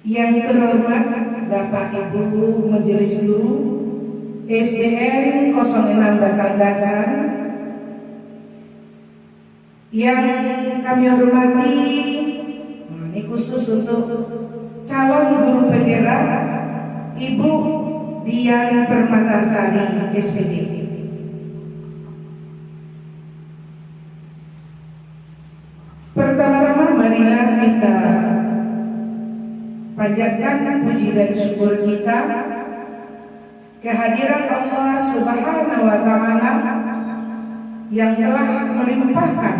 Yang terhormat Bapak Ibu Majelis Guru SDN 06 Batangasan, yang kami hormati, ini khusus untuk calon guru penggerak Ibu Dian Permatasari SPD. Pertama-tama marilah kita panjatkan puji dan syukur kita kehadiran Allah Subhanahu wa Ta'ala yang telah melimpahkan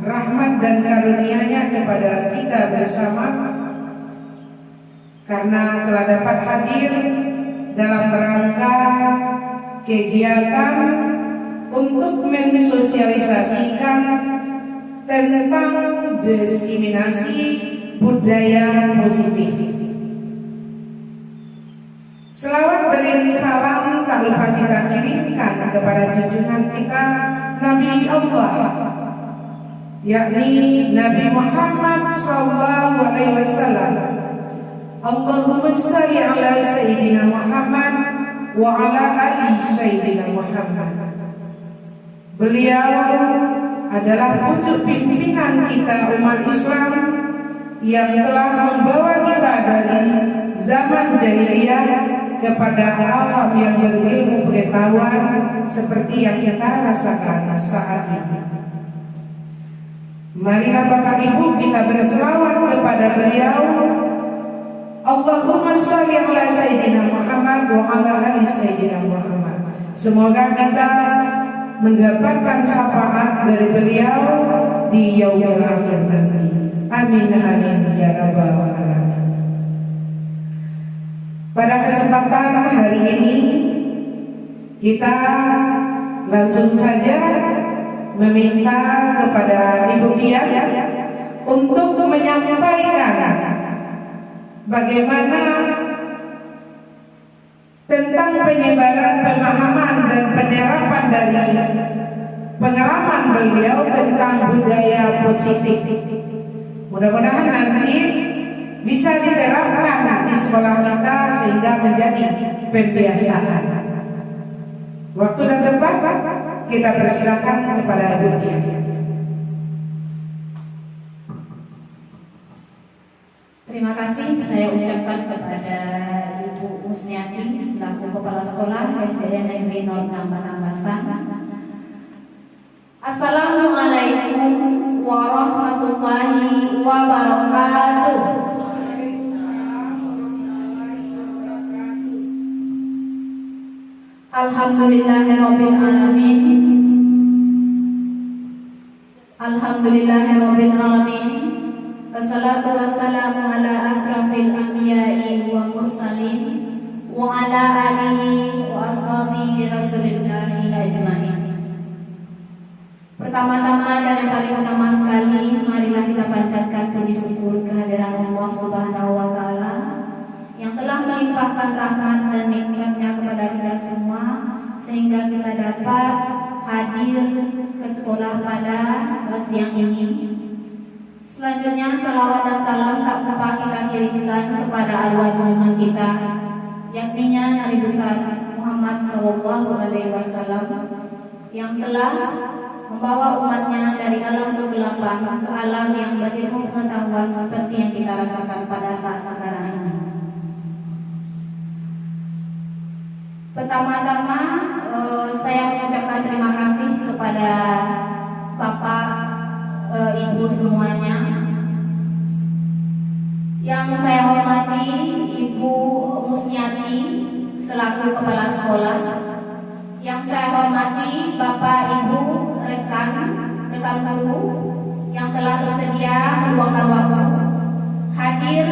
rahmat dan karunia-Nya kepada kita bersama, karena telah dapat hadir dalam rangka kegiatan untuk mensosialisasikan tentang diskriminasi budaya positif. Selawat beriring salam tak lupa kita kirimkan kepada junjungan kita Nabi Allah, yakni Nabi Muhammad SAW. Allahumma shalli ala Sayyidina Muhammad wa ala ali Sayyidina Muhammad. Beliau adalah pucuk pimpinan kita umat Islam yang telah membawa kita dari zaman jahiliyah kepada alam yang berilmu pengetahuan seperti yang kita rasakan saat ini. Marilah Bapak Ibu kita berselawat kepada beliau. Allahumma shalli ala Sayyidina Muhammad wa ala ali Sayyidina Muhammad. Semoga kita mendapatkan syafaat dari beliau di yaumil akhir nanti. Amin amin ya rabbal alamin. Pada kesempatan hari ini kita langsung saja meminta kepada Ibu Dian untuk menyampaikan bagaimana tentang penyebaran pemahaman dan penerapan dari pengalaman beliau tentang budaya positif. Mudah-mudahan nanti bisa diterapkan di sekolah kita sehingga menjadi pembiasaan. Waktu dan tempat kita persilakan kepada Ibu Dian. Terima kasih saya ucapkan kepada Ibu Musniati selaku Kepala Sekolah SDN Negeri 06 Batangasan. Assalamualaikum warahmatullahi wabarakatuh. Alhamdulillahirabbil alamin. Alhamdulillahirabbil alamin. Wassalatu wassalamu ala asrafil anbiya'i wa mursalin wa ala alihi wa ashabihi rasulillahi ajmain. Pertama-tama dan yang paling utama sekali, marilah kita panjatkan puji syukur kehadiran Allah Subhanahu wa Ta'ala yang telah melimpahkan rahmat dan nikmat-Nya kepada kita semua sehingga kita dapat hadir ke sekolah pada siang ini. Selanjutnya salawat dan salam tak lupa kita kirimkan kepada arwah junjungan kita, yakninya Nabi besar Muhammad SAW yang telah membawa umatnya dari alam kegelapan ke alam yang berilmu pengetahuan seperti yang kita rasakan pada saat sekarang ini. Pertama-tama saya mengucapkan terima kasih kepada Bapak, Ibu semuanya. Yang saya hormati Ibu Musniati selaku Kepala Sekolah. Yang saya hormati Bapak, Ibu, rekan guru yang telah bersedia meluangkan waktu hadir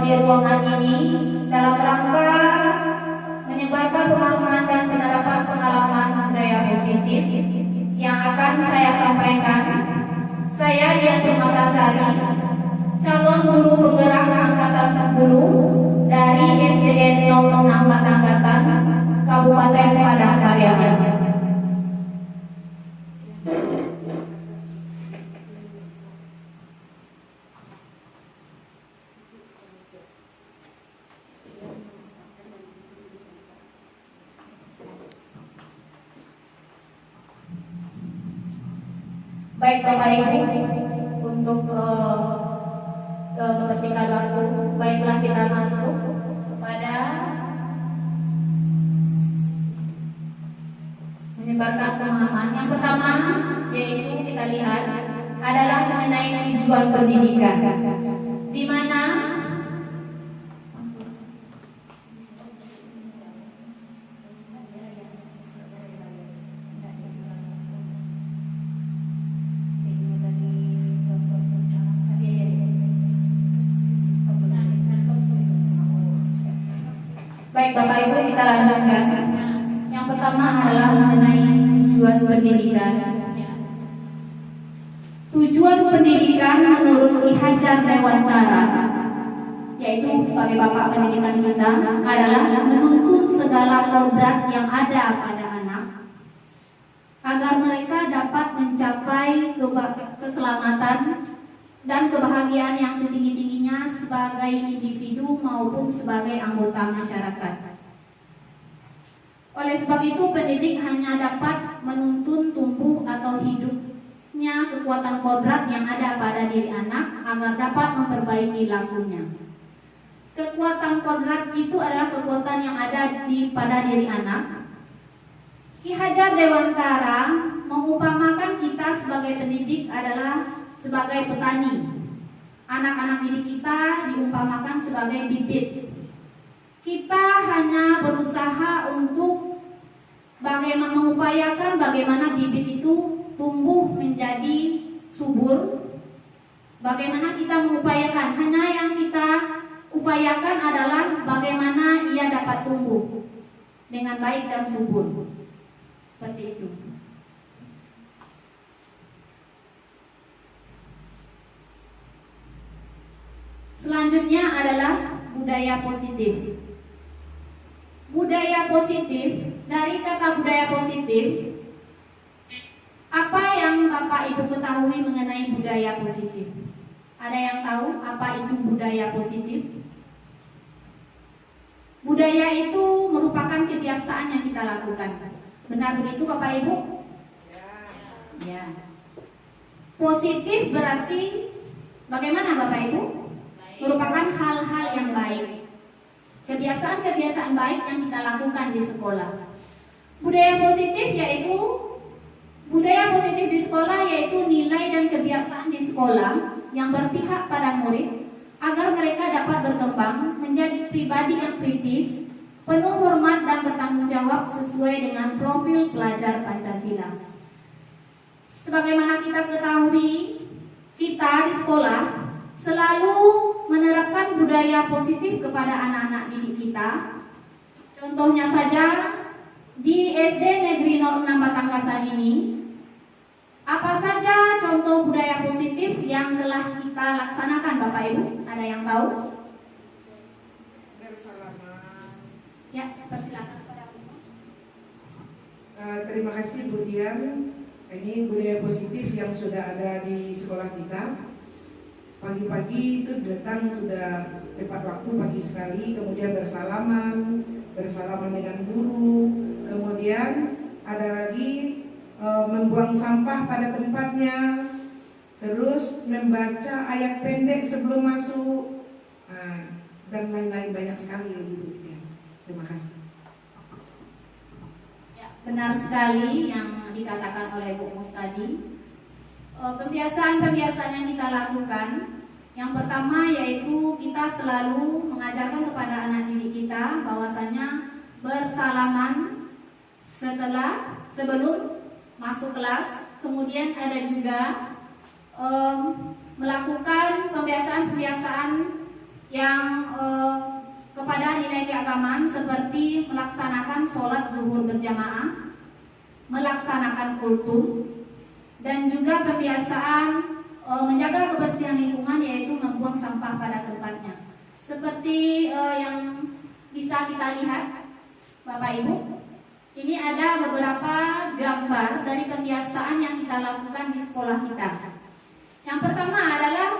di ruangan ini dalam rangka menyebarkan pemahaman dan penerapan pengalaman budaya positif yang akan saya sampaikan. Saya Dian Permatasari, calon guru penggerak angkatan 10 dari SDN 06 Batangasan, Kabupaten Padang Pariaman. Baik Bapak Ibu, untuk membersihkan waktu, baiklah kita masuk kepada menyebarkan pemahaman. Yang pertama yaitu kita lihat adalah mengenai tujuan pendidikan, di mana baik Bapak Ibu, kita lanjutkan. Yang pertama adalah mengenai tujuan pendidikan. Tujuan pendidikan menurut Ki Hajar Dewantara, yaitu sebagai Bapak Pendidikan kita, adalah menuntun segala kodrat yang ada pada anak agar mereka dapat mencapai keselamatan dan kebahagiaan yang setinggi-tingginya sebagai individu maupun sebagai anggota masyarakat. Oleh sebab itu, pendidik hanya dapat menuntun tumbuh atau hidupnya kekuatan kodrat yang ada pada diri anak agar dapat memperbaiki lakunya. Kekuatan kodrat itu adalah kekuatan yang ada pada diri anak. Ki Hajar Dewantara mengumpamakan kita sebagai pendidik adalah sebagai petani. Anak-anak didik kita diumpamakan sebagai bibit. Kita hanya berusaha untuk mengupayakan bagaimana bibit itu tumbuh menjadi subur. Bagaimana kita mengupayakan, hanya yang kita upayakan adalah bagaimana ia dapat tumbuh dengan baik dan subur. Seperti itu. Selanjutnya adalah budaya positif. Budaya positif, dari kata budaya positif, apa yang Bapak Ibu ketahui mengenai budaya positif? Ada yang tahu apa itu budaya positif? Budaya itu merupakan kebiasaan yang kita lakukan. Benar begitu Bapak Ibu? Ya. Positif berarti bagaimana Bapak Ibu? Merupakan hal-hal yang baik, kebiasaan-kebiasaan baik yang kita lakukan di sekolah. Budaya positif di sekolah yaitu nilai dan kebiasaan di sekolah yang berpihak pada murid agar mereka dapat berkembang menjadi pribadi yang kritis, penuh hormat dan bertanggung jawab sesuai dengan profil pelajar Pancasila. Sebagaimana kita ketahui, kita di sekolah selalu menerapkan budaya positif kepada anak-anak didik kita. Contohnya saja di SD Negeri 06 Batangkasan ini, apa saja contoh budaya positif yang telah kita laksanakan Bapak Ibu? Ada yang tahu? Bersalaman. Ya, persilakan. Terima kasih Bu Dian. Ini budaya positif yang sudah ada di sekolah kita. Pagi-pagi itu datang sudah tepat waktu, pagi sekali, kemudian bersalaman dengan guru, kemudian ada lagi membuang sampah pada tempatnya, terus membaca ayat pendek sebelum masuk, dan lain-lain banyak sekali Bu Dian. Terima kasih. Ya, benar sekali yang dikatakan oleh Bu Mus tadi. Pembiasaan-pembiasaan yang kita lakukan, yang pertama yaitu kita selalu mengajarkan kepada anak didik kita bahwasanya bersalaman sebelum masuk kelas. Kemudian ada juga melakukan pembiasaan-pembiasaan yang kepada nilai keagamaan seperti melaksanakan sholat zuhur berjamaah, melaksanakan kultum, dan juga pembiasaan menjaga kebersihan lingkungan yaitu membuang sampah pada tempatnya. Seperti yang bisa kita lihat Bapak Ibu, ini ada beberapa gambar dari pembiasaan yang kita lakukan di sekolah kita. Yang pertama adalah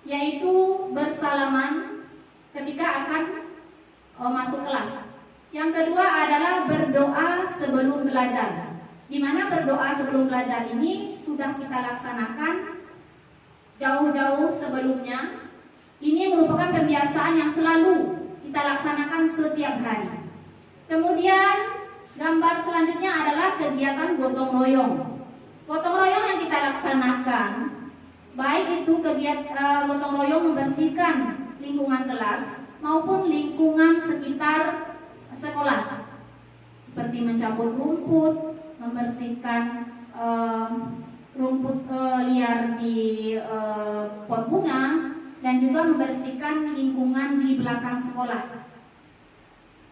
yaitu bersalaman ketika akan masuk kelas. Yang kedua adalah berdoa sebelum belajar. di mana berdoa sebelum belajar ini sudah kita laksanakan jauh-jauh sebelumnya. Ini merupakan pembiasaan yang selalu kita laksanakan setiap hari. Kemudian gambar selanjutnya adalah kegiatan gotong royong. Gotong royong yang kita laksanakan, baik itu kegiatan gotong royong membersihkan lingkungan kelas maupun lingkungan sekitar sekolah, seperti mencabut rumput, membersihkan rumput liar di pot bunga, dan juga membersihkan lingkungan di belakang sekolah.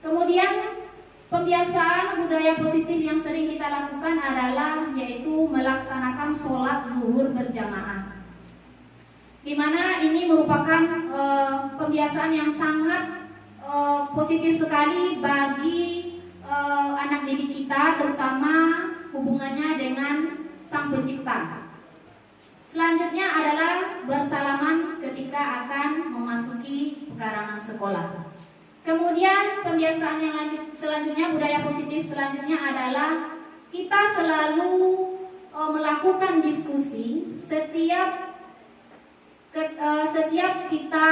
Kemudian pembiasaan budaya positif yang sering kita lakukan adalah yaitu melaksanakan sholat zuhur berjamaah, di mana ini merupakan pembiasaan yang sangat positif sekali bagi anak didik kita, terutama hubungannya dengan Sang Pencipta. Selanjutnya adalah bersalaman ketika akan memasuki pekarangan sekolah. Kemudian pembiasaan yang selanjutnya, budaya positif selanjutnya adalah kita selalu melakukan diskusi setiap kita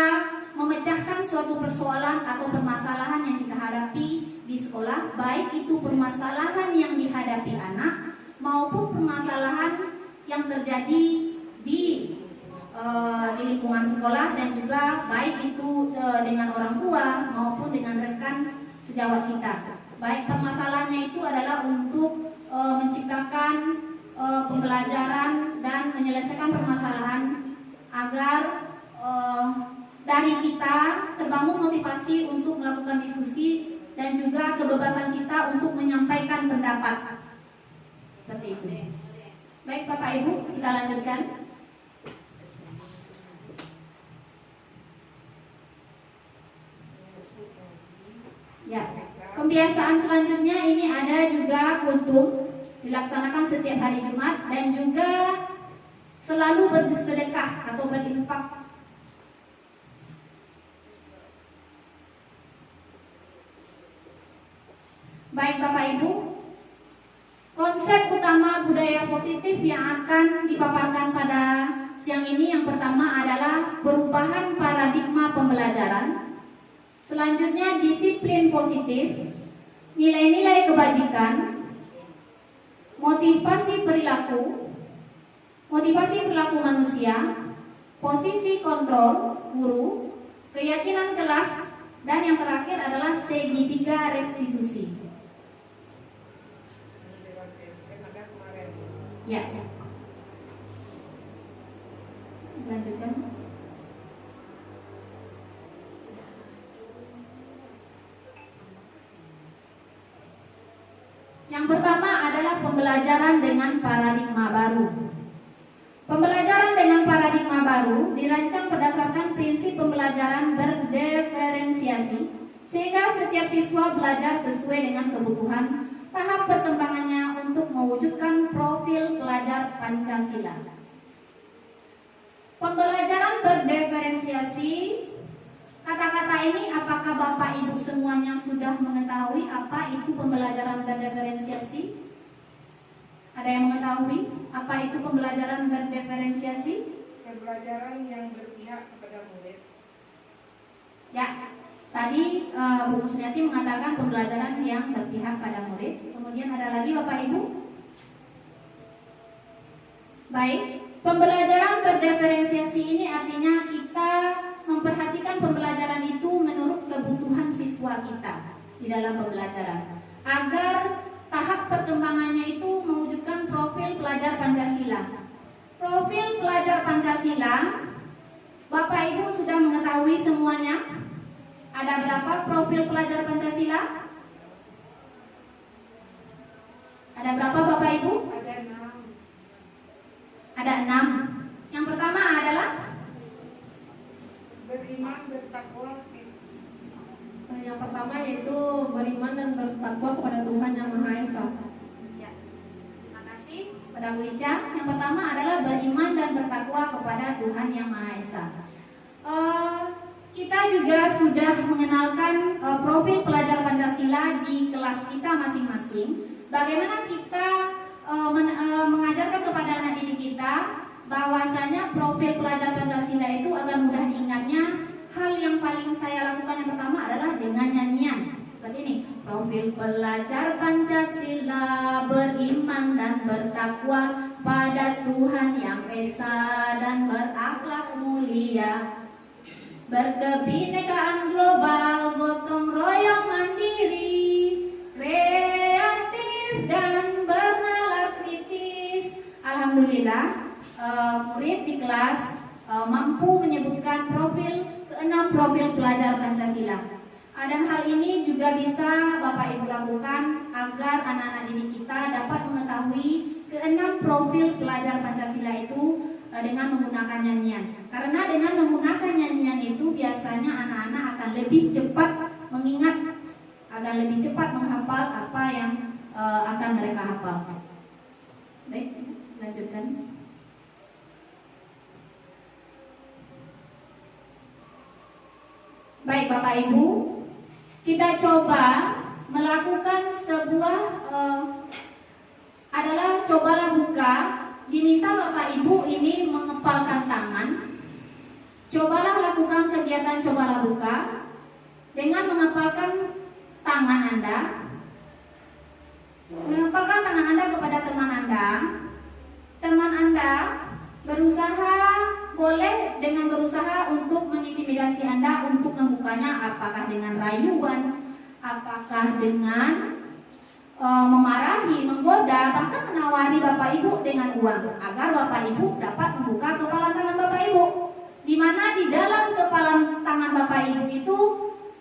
memecahkan suatu persoalan atau permasalahan yang kita hadapi di sekolah, baik itu permasalahan yang dihadapi anak maupun permasalahan yang terjadi di lingkungan sekolah, dan juga baik itu dengan orang tua maupun dengan rekan sejawat kita. Baik permasalahannya itu adalah untuk menciptakan pembelajaran dan menyelesaikan permasalahan agar dari kita terbangun motivasi untuk melakukan diskusi dan juga kebebasan kita untuk menyampaikan pendapat. Seperti itu. Baik Bapak Ibu, kita lanjutkan. Ya, pembiasaan selanjutnya ini ada juga kultum, dilaksanakan setiap hari Jumat, dan juga selalu bersedekah atau berinfak. Baik Bapak Ibu, konsep utama budaya positif yang akan dipaparkan pada siang ini yang pertama adalah perubahan paradigma pembelajaran. Selanjutnya disiplin positif, nilai-nilai kebajikan, motivasi perilaku manusia, posisi kontrol guru, keyakinan kelas, dan yang terakhir adalah segitiga restitusi. Ya. Lanjutkan. Yang pertama adalah pembelajaran dengan paradigma baru. Pembelajaran dengan paradigma baru dirancang berdasarkan prinsip pembelajaran berdiferensiasi, sehingga setiap siswa belajar sesuai dengan kebutuhan tahap perkembangannya untuk mewujudkan profil pelajar Pancasila. Pembelajaran berdiferensiasi, kata-kata ini apakah Bapak Ibu semuanya sudah mengetahui apa itu pembelajaran berdiferensiasi? Ada yang mengetahui apa itu pembelajaran berdiferensiasi? Pembelajaran yang berpihak kepada murid. Ya, tadi Bu Musniati mengatakan pembelajaran yang berpihak pada murid. Kemudian ada lagi Bapak Ibu? Baik, pembelajaran berdiferensiasi ini artinya kita memperhatikan pembelajaran itu menurut kebutuhan siswa kita di dalam pembelajaran, agar tahap perkembangannya itu mewujudkan profil pelajar Pancasila. Profil pelajar Pancasila, Bapak Ibu sudah mengetahui semuanya? Ada berapa profil pelajar Pancasila? Ada berapa Bapak Ibu? Ada 6. Ada 6. Yang pertama adalah Beriman, bertakwa. Yang pertama yaitu beriman dan bertakwa kepada Tuhan Yang Maha Esa. Ya, terima kasih pada Bu Ica. Yang pertama adalah beriman dan bertakwa kepada Tuhan Yang Maha Esa. Kita juga sudah mengenalkan profil pelajar Pancasila di kelas kita masing-masing. Bagaimana kita mengajarkan kepada anak didik kita bahwasanya profil pelajar Pancasila itu agar mudah diingatnya. Hal yang paling saya lakukan yang pertama adalah dengan nyanyian seperti ini. Profil pelajar Pancasila beriman dan bertakwa pada Tuhan Yang Esa dan berakhlak mulia, berkebinekaan global, gotong royong mandiri, kreatif dan bernalar kritis. Alhamdulillah, murid di kelas mampu menyebutkan keenam profil pelajar Pancasila. Dan hal ini juga bisa Bapak Ibu lakukan agar anak-anak didik kita dapat mengetahui keenam profil pelajar Pancasila itu dengan menggunakan nyanyian. Karena dengan menggunakan nyanyian itu biasanya anak-anak akan lebih cepat mengingat, akan lebih cepat menghafal apa yang akan mereka hafal. Baik, lanjutkan. Baik Bapak Ibu, kita coba melakukan sebuah cobalah buka. Diminta Bapak Ibu ini mengepalkan tangan. Cobalah lakukan kegiatan cobalah buka dengan mengepalkan tangan Anda. Mengepalkan tangan Anda kepada teman Anda. Teman Anda boleh dengan berusaha untuk mengintimidasi Anda untuk membukanya, apakah dengan rayuan, apakah dengan memarahi, menggoda, bahkan menawari Bapak Ibu dengan uang agar Bapak Ibu dapat membuka kepala tangan Bapak Ibu, di mana di dalam kepala tangan Bapak Ibu itu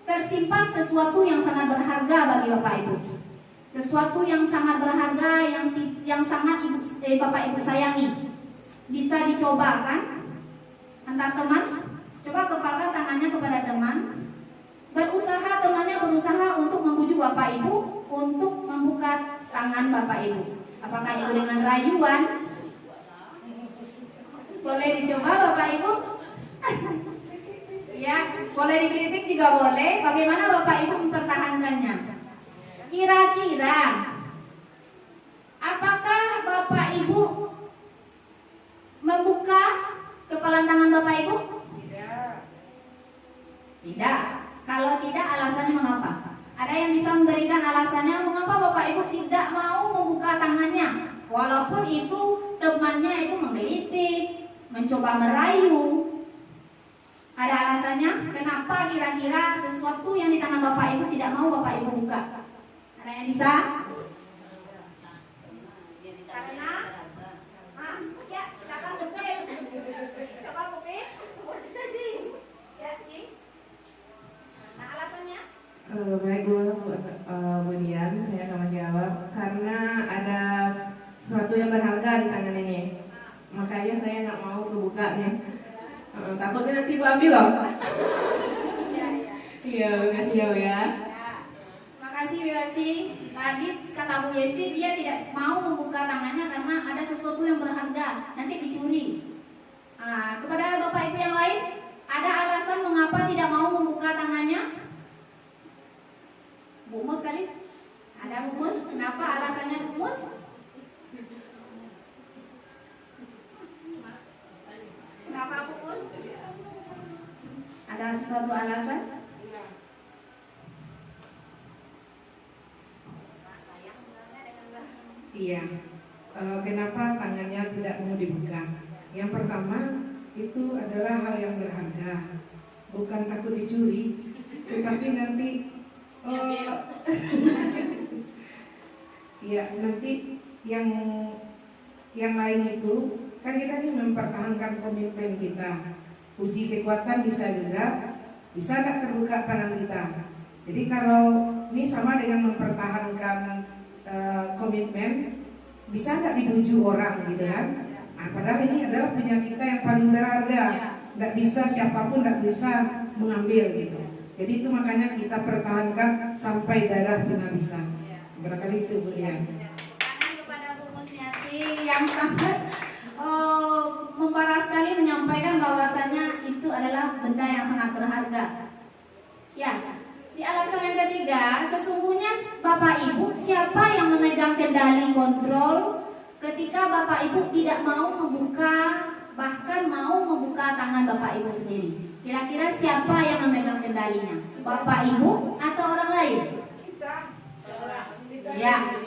tersimpan sesuatu yang sangat berharga bagi Bapak Ibu, sesuatu yang sangat berharga yang sangat Bapak Ibu sayangi. Bisa dicoba kan antar teman, coba kepalkan tangannya kepada teman, temannya berusaha untuk membujuk Bapak Ibu untuk membuka tangan Bapak Ibu. Apakah itu dengan rayuan? Boleh dicoba Bapak Ibu? Ya, boleh dikritik juga boleh. Bagaimana Bapak Ibu mempertahankannya? Kira-kira apakah Bapak Ibu membuka kepala tangan Bapak Ibu? Tidak. Kalau tidak, alasannya mengapa? Ada yang bisa memberikan alasannya mengapa Bapak Ibu tidak mau membuka tangannya, walaupun itu temannya itu menggelitik, mencoba merayu. Ada alasannya? Kenapa kira-kira sesuatu yang di tangan Bapak Ibu tidak mau Bapak Ibu buka? Ada yang bisa? Karena ya, silakan Bupin. Coba Bupin. Jadi, ya, Cing. Nah, alasannya? Baik Bu Dian, saya akan menjawab. Karena ada sesuatu yang berharga di tangan ini, makanya saya nggak mau terbukanya. Takutnya nanti Bu ambil loh. Iya, makasih ya Bu ya. Makasih Bu Yesi. Tadi kata Bu Yesi dia tidak mau membuka tangannya karena ada sesuatu yang berharga, nanti dicuri. Kepada Bapak Ibu yang lain, ada alasan mengapa tidak mau membuka tangannya? Bu Mus kali? Ada Bu Mus? Kenapa alasannya Bu Mus? Kenapa Bu Mus? Ada sesuatu alasan? Iya. Kenapa tangannya tidak mau dibuka? Yang pertama itu adalah hal yang berharga, bukan takut dicuri, tetapi nanti ya nanti yang lain itu kan kita ini mempertahankan komitmen kita. Uji kekuatan bisa nggak terbuka tangan kita. Jadi kalau ini sama dengan mempertahankan komitmen, bisa nggak dibujuk orang gitu kan? Padahal ini adalah punya kita yang paling berharga. Nggak bisa siapapun nggak bisa mengambil gitu. Jadi itu makanya kita pertahankan sampai darah penghabisan. Barangkali itu Bu Dian. Tangan kepada Bu Musnyati yang sangat memparah sekali menyampaikan bahwasanya itu adalah benda yang sangat berharga. Ya, di alasan yang ketiga, sesungguhnya Bapak Ibu siapa yang memegang kendali kontrol ketika Bapak Ibu tidak mau membuka, bahkan mau membuka tangan Bapak Ibu sendiri. Kira-kira siapa yang memegang kendalinya? Bapak Ibu atau orang lain? Ya,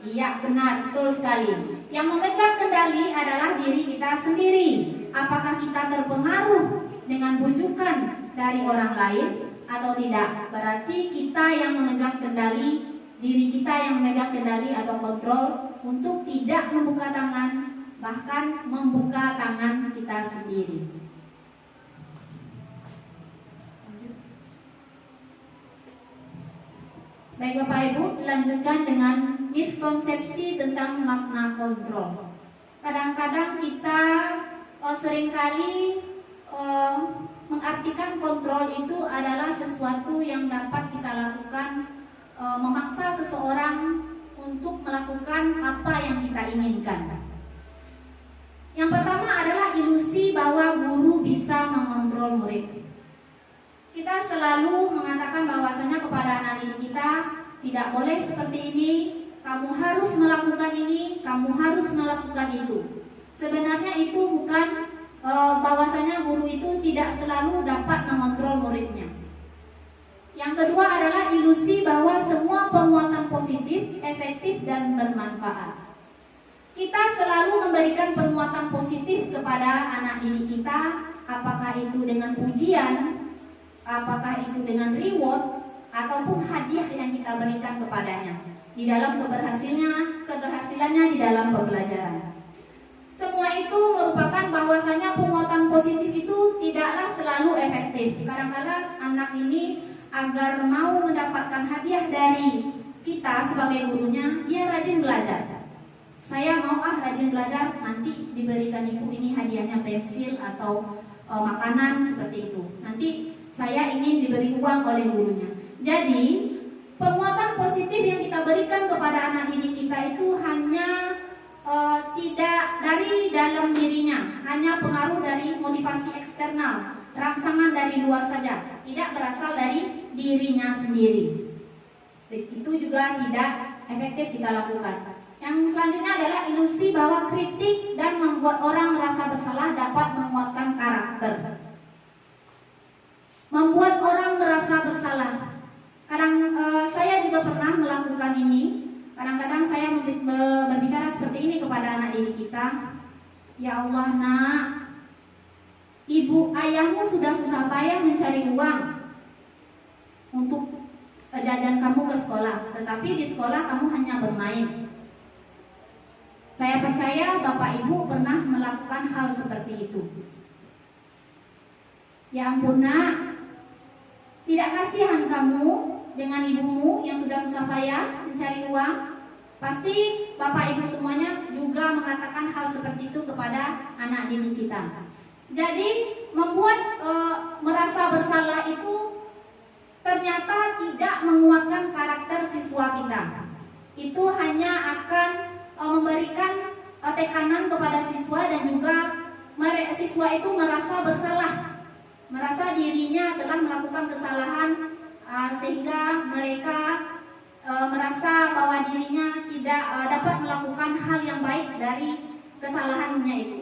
iya benar, betul sekali. Yang memegang kendali adalah diri kita sendiri. Apakah kita terpengaruh dengan bujukan dari orang lain atau tidak? Berarti kita yang memegang kendali, diri kita yang memegang kendali atau kontrol untuk tidak membuka tangan, bahkan membuka tangan kita sendiri. Baik Bapak Ibu, dilanjutkan dengan miskonsepsi tentang makna kontrol. Kadang-kadang kita seringkali mengartikan kontrol itu adalah sesuatu yang dapat kita lakukan, memaksa seseorang untuk melakukan apa yang kita inginkan. Yang pertama adalah ilusi bahwa guru bisa mengontrol murid. Kita selalu mengatakan bahwasanya kepada anak didik kita, tidak boleh seperti ini, kamu harus melakukan ini, kamu harus melakukan itu. Sebenarnya itu bukan bahwasanya guru itu tidak selalu dapat mengontrol muridnya. Yang kedua adalah ilusi bahwa semua penguatan positif, efektif dan bermanfaat. Kita selalu memberikan penguatan positif kepada anak didik kita, apakah itu dengan pujian, apakah itu dengan reward, ataupun hadiah yang kita berikan kepadanya di dalam keberhasilannya di dalam pembelajaran. Semua itu merupakan bahwasanya penguatan positif itu tidaklah selalu efektif. Kadang-kadang anak ini agar mau mendapatkan hadiah dari kita sebagai gurunya, dia rajin belajar. Saya mau rajin belajar, nanti diberikan ibu ini hadiahnya pensil atau makanan seperti itu. Nanti saya ingin diberi uang oleh gurunya. Jadi penguatan positif yang kita berikan kepada anak didik kita itu hanya tidak dari dalam dirinya, hanya pengaruh dari motivasi eksternal, rangsangan dari luar saja, tidak berasal dari dirinya sendiri. Itu juga tidak efektif kita lakukan. Yang selanjutnya adalah ilusi bahwa kritik dan membuat orang merasa bersalah dapat menguatkan karakter. Membuat orang merasa bersalah. Saya juga pernah melakukan ini. Kadang-kadang saya berbicara seperti ini kepada anak didik kita. Ya Allah nak, ibu ayahmu sudah susah payah mencari uang untuk jajan kamu ke sekolah, tetapi di sekolah kamu hanya bermain. Saya percaya Bapak Ibu pernah melakukan hal seperti itu. Ya ampun nak, tidak kasihan kamu dengan ibumu yang sudah susah payah mencari uang? Pasti Bapak Ibu semuanya juga mengatakan hal seperti itu kepada anak didik kita. Jadi membuat merasa bersalah itu ternyata tidak menguatkan karakter siswa kita. Itu hanya akan memberikan tekanan kepada siswa dan juga siswa itu merasa bersalah, merasa dirinya telah melakukan kesalahan, sehingga mereka merasa bahwa dirinya tidak dapat melakukan hal yang baik dari kesalahannya itu.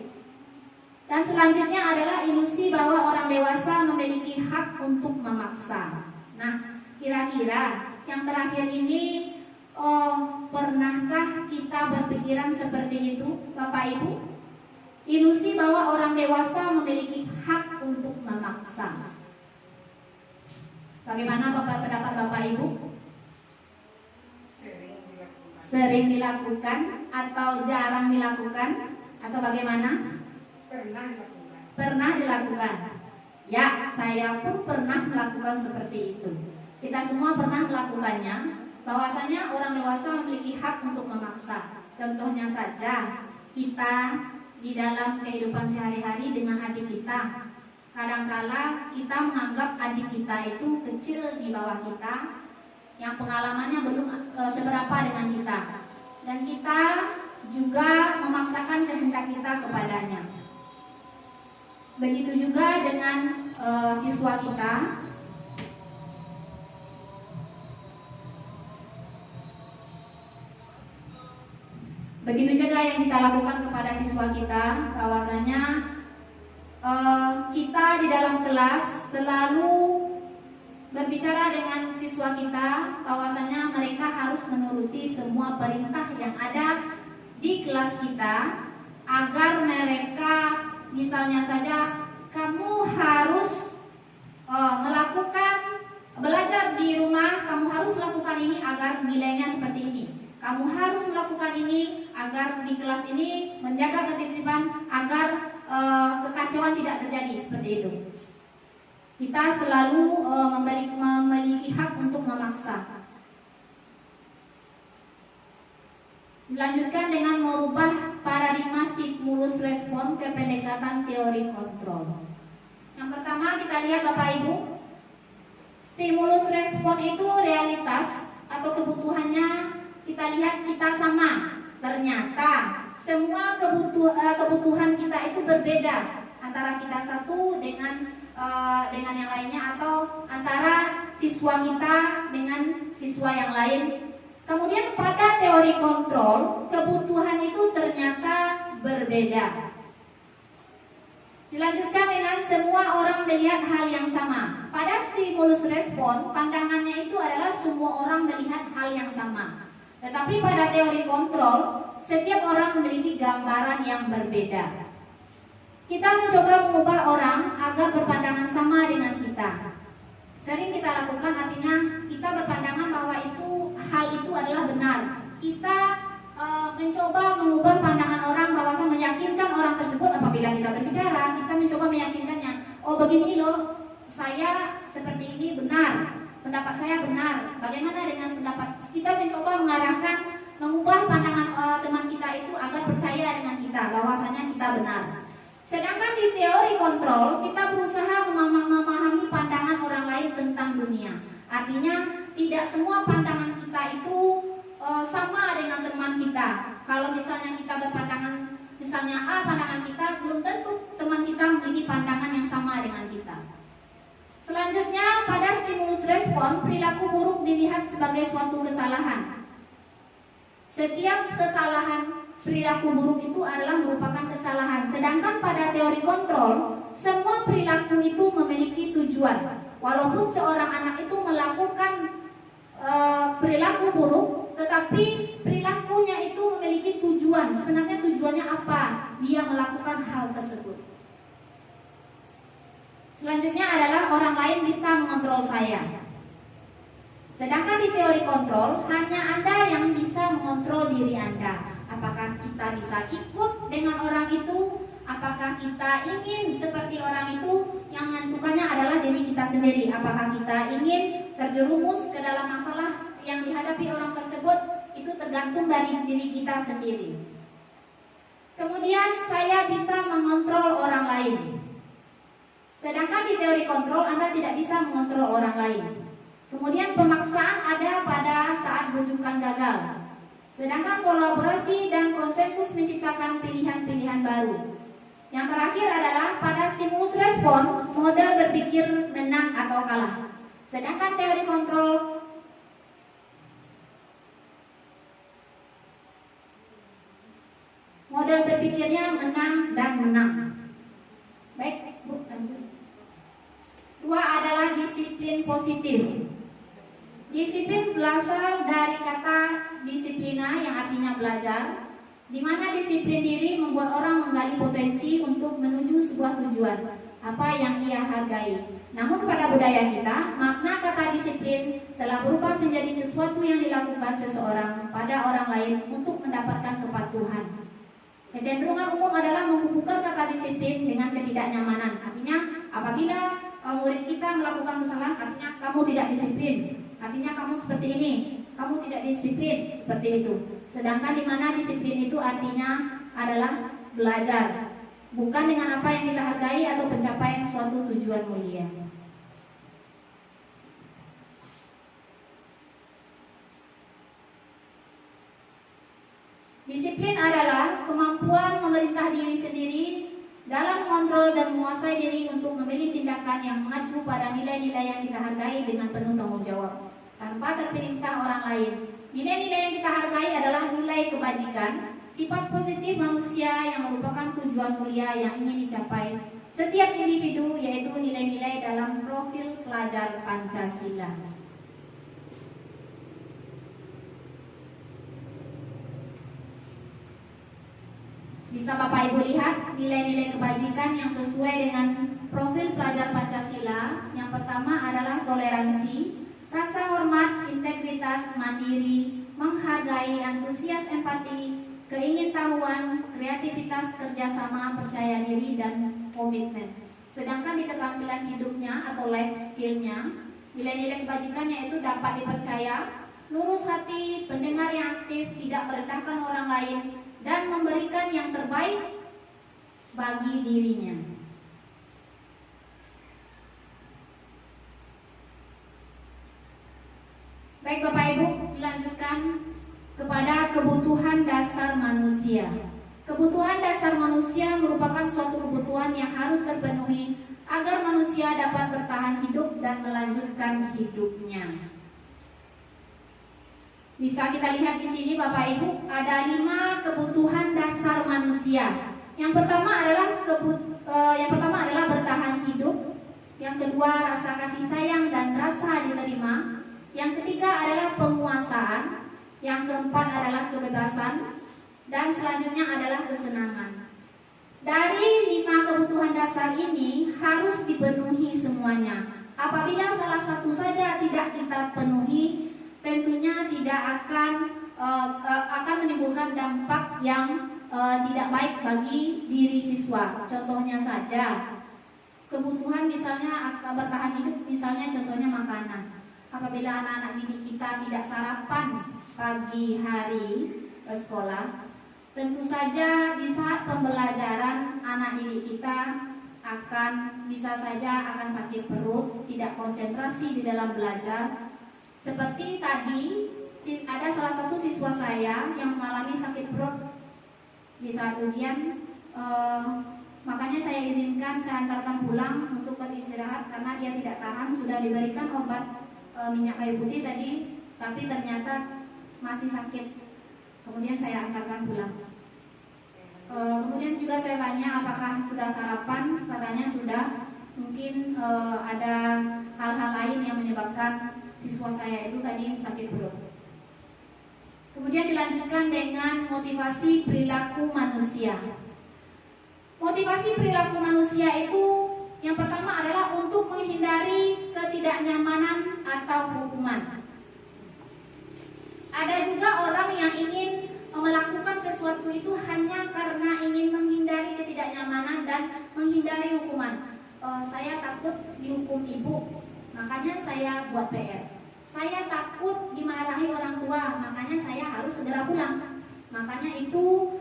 Dan selanjutnya adalah ilusi bahwa orang dewasa memiliki hak untuk memaksa. Nah, kira-kira yang terakhir ini, pernahkah kita berpikiran seperti itu, Bapak Ibu? Ilusi bahwa orang dewasa memiliki hak untuk memaksa. Bagaimana pendapat Bapak Ibu? Sering dilakukan atau jarang dilakukan atau bagaimana? Pernah dilakukan. Ya, saya pun pernah melakukan seperti itu. Kita semua pernah melakukannya. Bahwasanya orang dewasa memiliki hak untuk memaksa. Contohnya saja, kita di dalam kehidupan sehari-hari dengan adik kita, kadangkala kita menganggap adik kita itu kecil di bawah kita, yang pengalamannya belum seberapa dengan kita, dan kita juga memaksakan kehendak kita kepadanya. Begitu juga dengan siswa kita. Begitu juga yang kita lakukan kepada siswa kita, bahwasanya kita di dalam kelas selalu berbicara dengan siswa kita, bahwasanya mereka harus menuruti semua perintah yang ada di kelas kita, agar mereka, misalnya saja kamu harus belajar di rumah, kamu harus melakukan ini agar nilainya seperti ini. Kamu harus melakukan ini agar di kelas ini menjaga ketertiban, agar kekacauan tidak terjadi, seperti itu. Kita selalu memiliki hak untuk memaksa. Dilanjutkan dengan merubah paradigma stimulus respon ke pendekatan teori kontrol. Yang pertama kita lihat Bapak Ibu, stimulus respon itu realitas atau kebutuhannya kita lihat kita sama. Ternyata semua kebutuhan kita itu berbeda antara kita satu dengan yang lainnya, atau antara siswa kita dengan siswa yang lain. Kemudian pada teori kontrol, kebutuhan itu ternyata berbeda. Dilanjutkan dengan semua orang melihat hal yang sama. Pada stimulus respon, pandangannya itu adalah semua orang melihat hal yang sama. Tetapi pada teori kontrol, setiap orang memiliki gambaran yang berbeda. Kita mencoba mengubah orang agar berpandangan sama dengan kita. Sering kita lakukan, artinya kita berpandangan bahwa hal itu adalah benar. Kita mencoba mengubah pandangan orang, bahwa meyakinkan orang tersebut apabila kita berbicara, kita mencoba meyakinkannya. Oh begini loh, saya seperti ini benar, pendapat saya benar. Bagaimana dengan pendapat? Kita mencoba mengarahkan, mengubah pandangan teman kita itu agar percaya dengan kita, bahwasanya kita benar. Sedangkan di teori kontrol, kita berusaha memahami pandangan orang lain tentang dunia. Artinya tidak semua pandangan kita itu sama dengan teman kita. Kalau misalnya kita berpandangan, misalnya A pandangan kita, belum tentu teman kita memiliki pandangan yang sama dengan kita. Selanjutnya, pada stimulus respon, perilaku buruk dilihat sebagai suatu kesalahan. Setiap kesalahan perilaku buruk itu adalah merupakan kesalahan. Sedangkan pada teori kontrol, semua perilaku itu memiliki tujuan. Walaupun seorang anak itu melakukan perilaku buruk, tetapi perilakunya itu memiliki tujuan. Sebenarnya tujuannya apa dia melakukan hal tersebut? Selanjutnya adalah orang lain bisa mengontrol saya. Sedangkan di teori kontrol, hanya Anda yang bisa mengontrol diri Anda. Apakah kita bisa ikut dengan orang itu? Apakah kita ingin seperti orang itu? Yang menentukannya adalah diri kita sendiri. Apakah kita ingin terjerumus ke dalam masalah yang dihadapi orang tersebut? Itu tergantung dari diri kita sendiri. Kemudian saya bisa mengontrol orang lain. Sedangkan di teori kontrol, Anda tidak bisa mengontrol orang lain. Kemudian pemaksaan ada pada saat rujukan gagal. Sedangkan kolaborasi dan konsensus menciptakan pilihan-pilihan baru. Yang terakhir adalah pada stimulus respon, model berpikir menang atau kalah. Sedangkan teori kontrol, model berpikirnya menang dan menang. Baik, Bu, lanjut. Dua adalah disiplin positif. Disiplin berasal dari kata disiplina yang artinya belajar, di mana disiplin diri membuat orang menggali potensi untuk menuju sebuah tujuan, apa yang ia hargai. Namun pada budaya kita, makna kata disiplin telah berubah menjadi sesuatu yang dilakukan seseorang pada orang lain untuk mendapatkan kepatuhan. Kecenderungan umum adalah menghubungkan kata disiplin dengan ketidaknyamanan. Artinya apabila murid kita melakukan kesalahan, artinya kamu tidak disiplin. Artinya kamu seperti ini, kamu tidak disiplin, seperti itu. Sedangkan di mana disiplin itu artinya adalah belajar, bukan dengan apa yang kita hargai atau pencapaian suatu tujuan mulia. Disiplin adalah kemampuan memerintah diri sendiri dalam mengontrol dan menguasai diri untuk memilih tindakan yang mengacu pada nilai-nilai yang kita hargai dengan penuh tanggung jawab, tanpa terperintah orang lain. Nilai-nilai yang kita hargai adalah nilai kebajikan, Sifat positif manusia yang merupakan tujuan mulia yang ingin dicapai setiap individu, yaitu nilai-nilai dalam profil pelajar Pancasila. Bisa Bapak Ibu lihat nilai-nilai kebajikan yang sesuai dengan profil pelajar Pancasila. Yang pertama adalah toleransi, rasa hormat, integritas, mandiri, menghargai, antusias, empati, keingintahuan, kreativitas, kerjasama, percaya diri, dan komitmen. Sedangkan di keterampilan hidupnya atau life skill-nya, nilai-nilai kebajikannya itu dapat dipercaya, lurus hati, pendengar yang aktif, tidak merendahkan orang lain, dan memberikan yang terbaik bagi dirinya. Baik Bapak Ibu, dilanjutkan kepada kebutuhan dasar manusia. Kebutuhan dasar manusia merupakan suatu kebutuhan yang harus terpenuhi agar manusia dapat bertahan hidup dan melanjutkan hidupnya. Bisa kita lihat di sini Bapak Ibu, ada 5 kebutuhan dasar manusia. Yang pertama adalah bertahan hidup. Yang kedua, rasa kasih sayang dan rasa diterima. Yang ketiga adalah penguasaan. Yang keempat adalah kebebasan. Dan selanjutnya adalah kesenangan. Dari 5 kebutuhan dasar ini harus dipenuhi semuanya. Apabila salah satu saja tidak kita penuhi, tentunya tidak akan menimbulkan dampak yang tidak baik bagi diri siswa. Contohnya saja, kebutuhan misalnya bertahan hidup, misalnya contohnya makanan. Apabila anak-anak didik kita tidak sarapan pagi hari ke sekolah, tentu saja di saat pembelajaran anak didik kita bisa saja akan sakit perut, tidak konsentrasi di dalam belajar. Seperti tadi, ada salah satu siswa saya yang mengalami sakit perut di saat ujian. Makanya saya izinkan, saya antarkan pulang untuk beristirahat karena dia tidak tahan. Sudah diberikan obat minyak kayu putih tadi, tapi ternyata masih sakit. Kemudian saya antarkan pulang. Kemudian juga saya tanya apakah sudah sarapan, katanya sudah. Mungkin ada hal-hal lain yang menyebabkan siswa saya itu tadi sakit perut. Kemudian dilanjutkan dengan motivasi perilaku manusia. Motivasi perilaku manusia itu yang pertama adalah untuk menghindari ketidaknyamanan atau hukuman. Ada juga orang yang ingin melakukan sesuatu itu hanya karena ingin menghindari ketidaknyamanan dan menghindari hukuman. Saya takut dihukum ibu, makanya saya buat PR. Saya takut dimarahi orang tua, makanya saya harus segera pulang. Makanya itu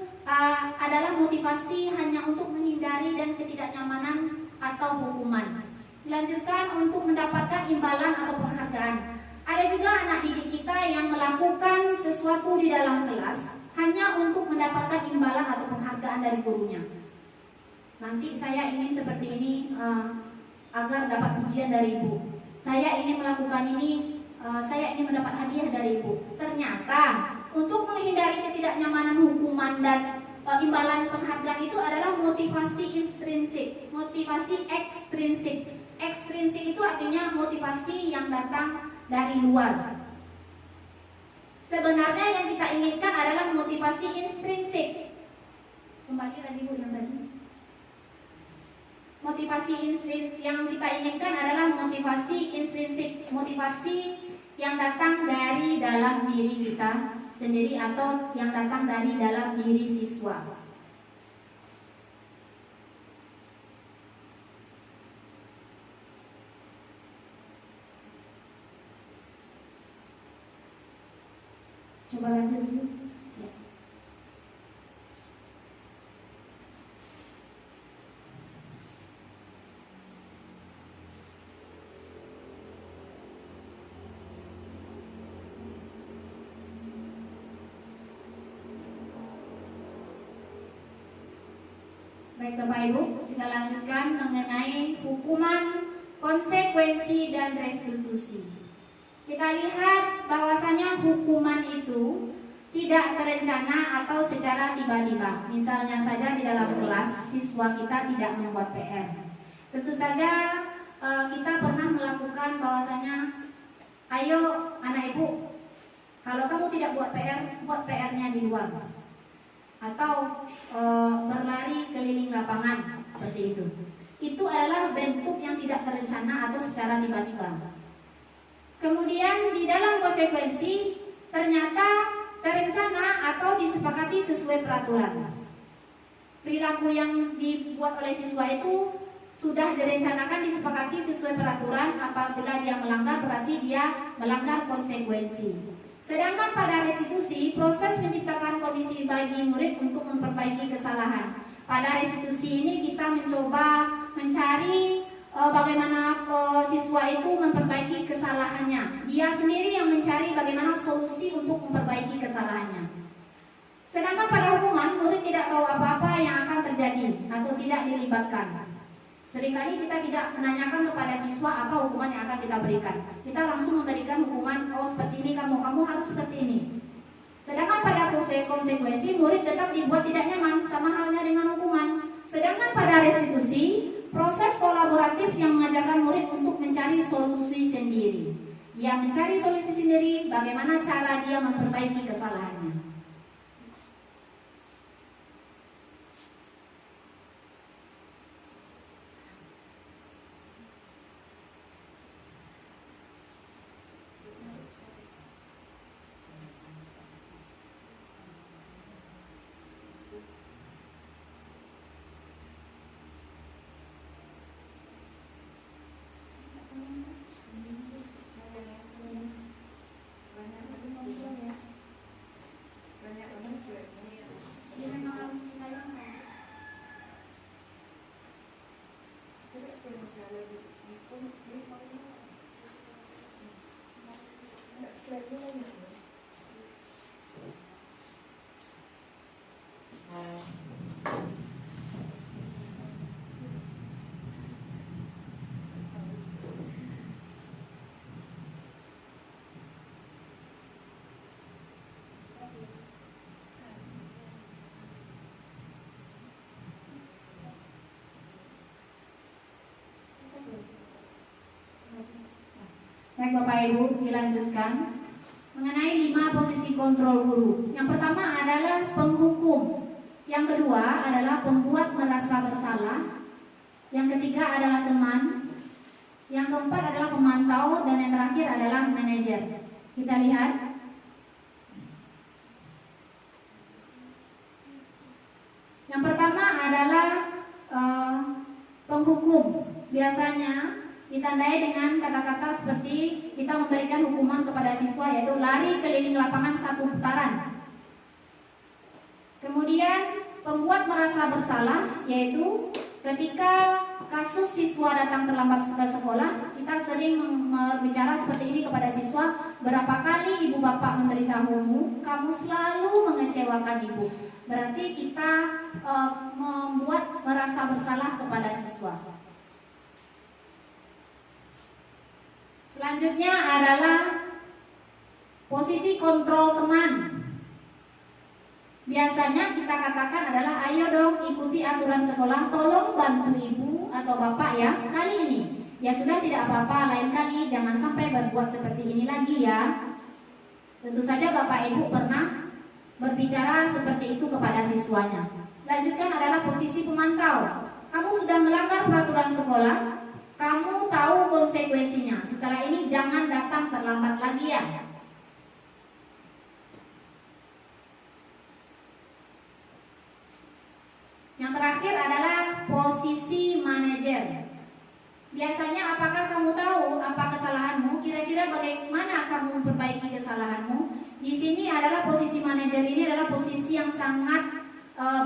adalah motivasi hanya untuk menghindari dan ketidaknyamanan atau hukuman. Dilanjutkan untuk mendapatkan imbalan atau penghargaan. Ada juga anak didik kita yang melakukan sesuatu di dalam kelas hanya untuk mendapatkan imbalan atau penghargaan dari gurunya. Nanti saya ingin seperti ini agar dapat pujian dari ibu. Saya ingin melakukan ini, saya ingin mendapat hadiah dari ibu. Ternyata untuk menghindari ketidaknyamanan hukuman dan imbalan penghargaan itu adalah motivasi intrinsik, motivasi ekstrinsik. Ekstrinsik itu artinya motivasi yang datang dari luar. Sebenarnya yang kita inginkan adalah motivasi intrinsik. Kembali tadi Bu yang tadi. Motivasi intrinsik yang kita inginkan adalah motivasi intrinsik, motivasi yang datang dari dalam diri kita sendiri atau yang datang dari dalam diri siswa. Coba lanjut dulu. Ya. Baik Bapak Ibu, kita lanjutkan mengenai hukuman, konsekuensi, dan restitusi. Kita lihat bahwasanya hukuman itu tidak terencana atau secara tiba-tiba. Misalnya saja di dalam kelas siswa kita tidak membuat PR. Tentu saja kita pernah melakukan bahwasanya, ayo anak ibu, kalau kamu tidak buat PR-nya di luar, atau berlari keliling lapangan seperti itu. Itu adalah bentuk yang tidak terencana atau secara tiba-tiba. Kemudian di dalam konsekuensi ternyata terencana atau disepakati sesuai peraturan. Perilaku yang dibuat oleh siswa itu sudah direncanakan, disepakati sesuai peraturan. Apabila dia melanggar, berarti dia melanggar konsekuensi. Sedangkan pada restitusi, proses menciptakan kondisi bagi murid untuk memperbaiki kesalahan. Pada restitusi ini kita mencoba mencari bagaimana siswa itu memperbaiki kesalahannya. Dia sendiri yang mencari bagaimana solusi untuk memperbaiki kesalahannya. Sedangkan pada hukuman, murid tidak tahu apa-apa yang akan terjadi atau tidak dilibatkan. Seringkali kita tidak menanyakan kepada siswa apa hukuman yang akan kita berikan. Kita langsung memberikan hukuman, oh seperti ini kamu harus seperti ini. Sedangkan pada konsekuensi, murid tetap dibuat tidak nyaman, sama halnya dengan hukuman. Sedangkan pada restitusi, proses kolaboratif yang mengajarkan murid untuk mencari solusi sendiri. Dia mencari solusi sendiri, bagaimana cara dia memperbaiki kesalahannya. Baik Bapak Ibu, dilanjutkan mengenai 5 posisi kontrol guru. Yang pertama adalah penghukum, yang kedua adalah pembuat merasa bersalah, yang ketiga adalah teman, yang keempat adalah pemantau, dan yang terakhir adalah manajer. Kita lihat. Yang pertama adalah penghukum. Biasanya ditandai dengan kata-kata seperti kita memberikan hukuman kepada siswa, yaitu lari keliling lapangan 1 putaran. Kemudian pembuat merasa bersalah, yaitu ketika kasus siswa datang terlambat ke sekolah, kita sering berbicara seperti ini kepada siswa, berapa kali ibu bapak memberitahumu, kamu selalu mengecewakan ibu. Berarti kita membuat merasa bersalah kepada siswa. Selanjutnya adalah posisi kontrol teman. Biasanya kita katakan adalah, ayo dong ikuti aturan sekolah, tolong bantu ibu atau bapak ya sekali ini. Ya sudah, tidak apa-apa, lain kali jangan sampai berbuat seperti ini lagi ya. Tentu saja bapak ibu pernah berbicara seperti itu kepada siswanya. Lanjutkan adalah posisi pemantau. Kamu sudah melanggar peraturan sekolah, kamu tahu konsekuensinya. Setelah ini jangan datang terlambat lagi ya. Yang terakhir adalah posisi manajer. Biasanya apakah kamu tahu apa kesalahanmu? Kira-kira bagaimana kamu memperbaiki kesalahanmu? Di sini adalah posisi manajer, ini adalah posisi yang sangat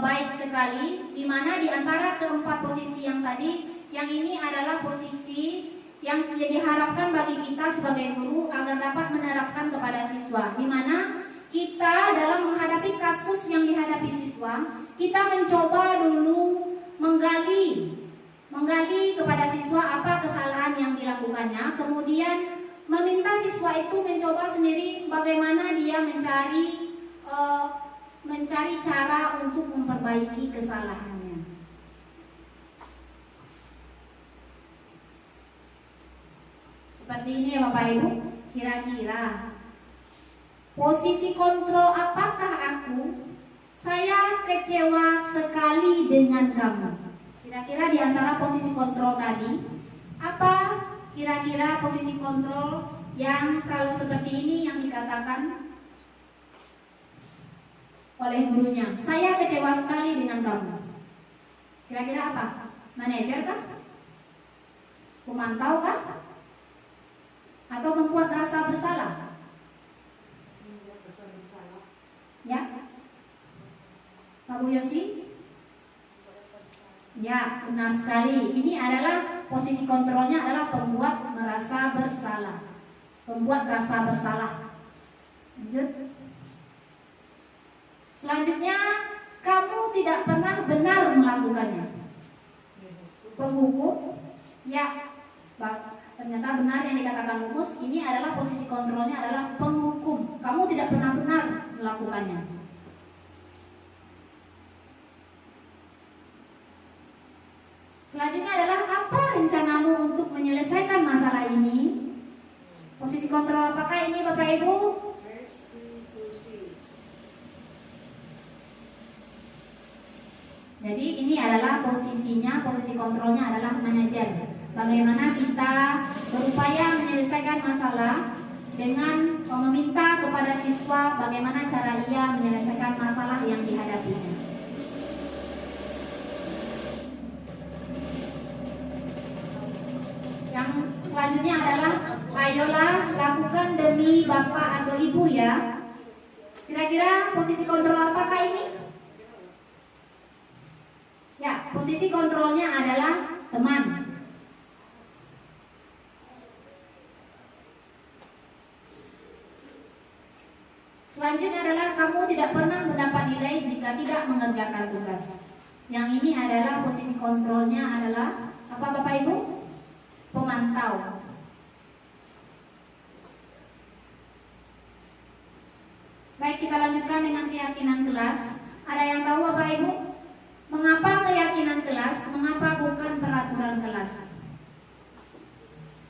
baik sekali, di mana di antara keempat posisi yang tadi, yang ini adalah posisi yang diharapkan bagi kita sebagai guru agar dapat menerapkan kepada siswa, di mana kita dalam menghadapi kasus yang dihadapi siswa, kita mencoba dulu menggali kepada siswa apa kesalahan yang dilakukannya, kemudian meminta siswa itu mencoba sendiri bagaimana dia mencari mencari cara untuk memperbaiki kesalahannya. Seperti ini ya Bapak Ibu, kira-kira posisi kontrol apakah aku? Saya kecewa sekali dengan kamu. Kira-kira di antara posisi kontrol tadi, apa kira-kira posisi kontrol yang kalau seperti ini yang dikatakan oleh gurunya? Saya kecewa sekali dengan kamu. Kira-kira apa? Manajer kah? Pemantau kah? Atau membuat rasa bersalah? Ya, Pak Bu Yosi? Ya, benar sekali. Ini adalah posisi kontrolnya adalah pembuat merasa bersalah. Pembuat rasa bersalah. Lanjut. Selanjutnya, kamu tidak pernah benar melakukannya. Penghukum? Ya, ternyata benar yang dikatakan Umus. Ini adalah posisi kontrolnya adalah penghukum. Kamu tidak pernah benar melakukannya. Selanjutnya adalah apa rencanamu untuk menyelesaikan masalah ini? Posisi kontrol apakah ini Bapak Ibu? Jadi ini adalah posisinya, posisi kontrolnya adalah manajer. Bagaimana kita berupaya menyelesaikan masalah dengan meminta kepada siswa bagaimana cara ia menyelesaikan masalah yang dihadapinya. Yang selanjutnya adalah ayolah lakukan demi bapak atau ibu ya. Kira-kira posisi kontrol apakah ini? Ya, posisi kontrolnya adalah teman. Selanjutnya adalah kamu tidak pernah mendapat nilai jika tidak mengerjakan tugas. Yang ini adalah posisi kontrolnya adalah apa Bapak Ibu? Pemantau. Baik, kita lanjutkan dengan keyakinan kelas. Ada yang tahu Bapak Ibu? Mengapa keyakinan kelas? Mengapa bukan peraturan kelas?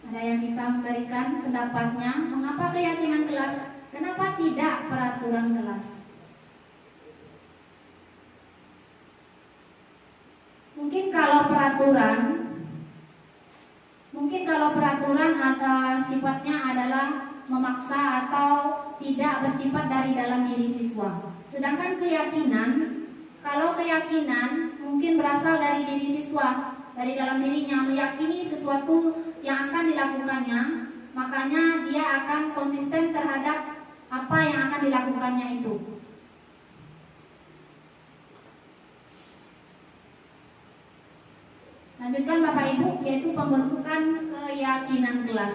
Ada yang bisa memberikan pendapatnya? Mengapa keyakinan kelas? Kenapa tidak peraturan kelas? Mungkin kalau peraturan atau sifatnya adalah memaksa atau tidak bersifat dari dalam diri siswa. Sedangkan keyakinan, kalau keyakinan mungkin berasal dari diri siswa, dari dalam dirinya meyakini sesuatu yang akan dilakukannya, makanya dia akan konsisten terhadap apa yang akan dilakukannya itu. Lanjutkan Bapak Ibu, yaitu pembentukan keyakinan kelas.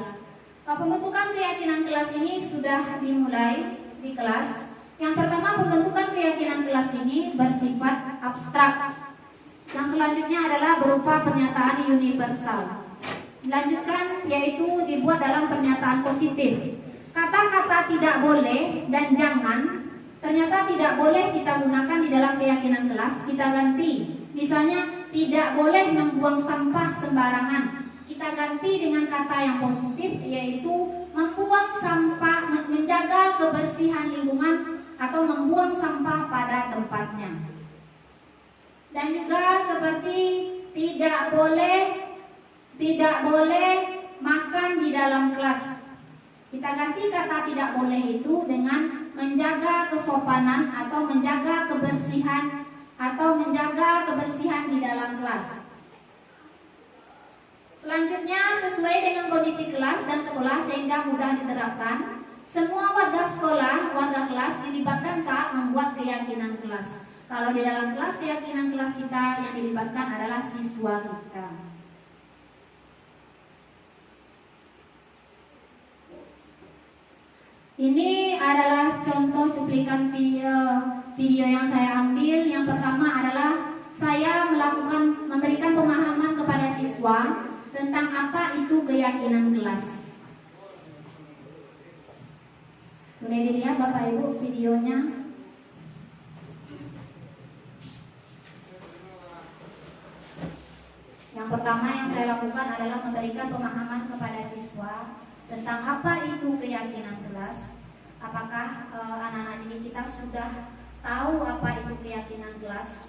Pembentukan keyakinan kelas ini sudah dimulai di kelas. Yang pertama, pembentukan keyakinan kelas ini bersifat abstrak. Yang selanjutnya adalah berupa pernyataan universal. Dilanjutkan yaitu dibuat dalam pernyataan positif. Kata-kata tidak boleh dan jangan ternyata tidak boleh kita gunakan di dalam keyakinan kelas, kita ganti. Misalnya tidak boleh membuang sampah sembarangan, kita ganti dengan kata yang positif, yaitu membuang sampah, menjaga kebersihan lingkungan atau membuang sampah pada tempatnya. Dan juga seperti tidak boleh makan di dalam kelas, kita ganti kata tidak boleh itu dengan menjaga kesopanan atau menjaga kebersihan di dalam kelas. Selanjutnya, sesuai dengan kondisi kelas dan sekolah sehingga mudah diterapkan, semua warga kelas dilibatkan saat membuat keyakinan kelas. Kalau di dalam kelas, keyakinan kelas kita yang dilibatkan adalah siswa kita. Ini adalah contoh cuplikan video yang saya ambil. Yang pertama adalah saya memberikan pemahaman kepada siswa tentang apa itu keyakinan kelas. Boleh dilihat Bapak Ibu videonya. Yang pertama yang saya lakukan adalah memberikan pemahaman kepada siswa tentang apa itu keyakinan kelas. Apakah anak-anak didik kita sudah tahu apa itu keyakinan kelas?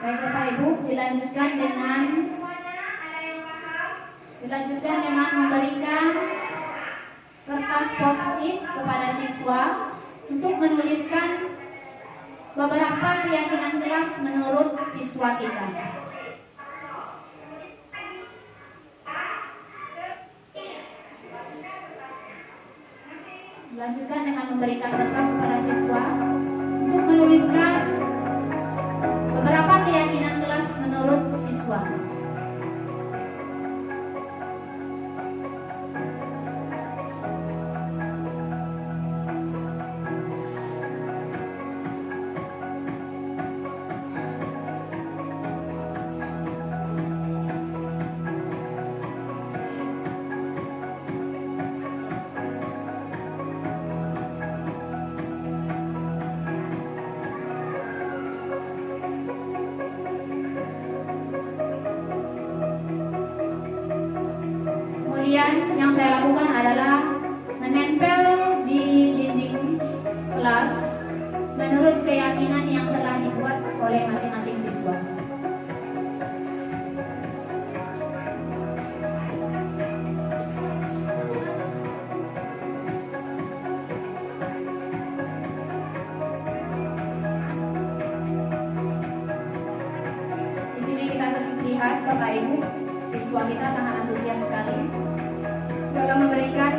Baik Bapak Ibu, dilanjutkan dengan memberikan kertas post-it kepada siswa untuk menuliskan beberapa keyakinan kelas menurut siswa kita. Dilanjutkan dengan memberikan kertas kepada siswa untuk menuliskan beberapa keyakinan kelas menurut siswa. Kemudian yang saya lakukan adalah menempel di dinding kelas menurut keyakinan yang telah dibuat oleh masing-masing siswa. Di sini kita lihat Bapak Ibu, siswa kita sangat antusias sekali dalam memberikan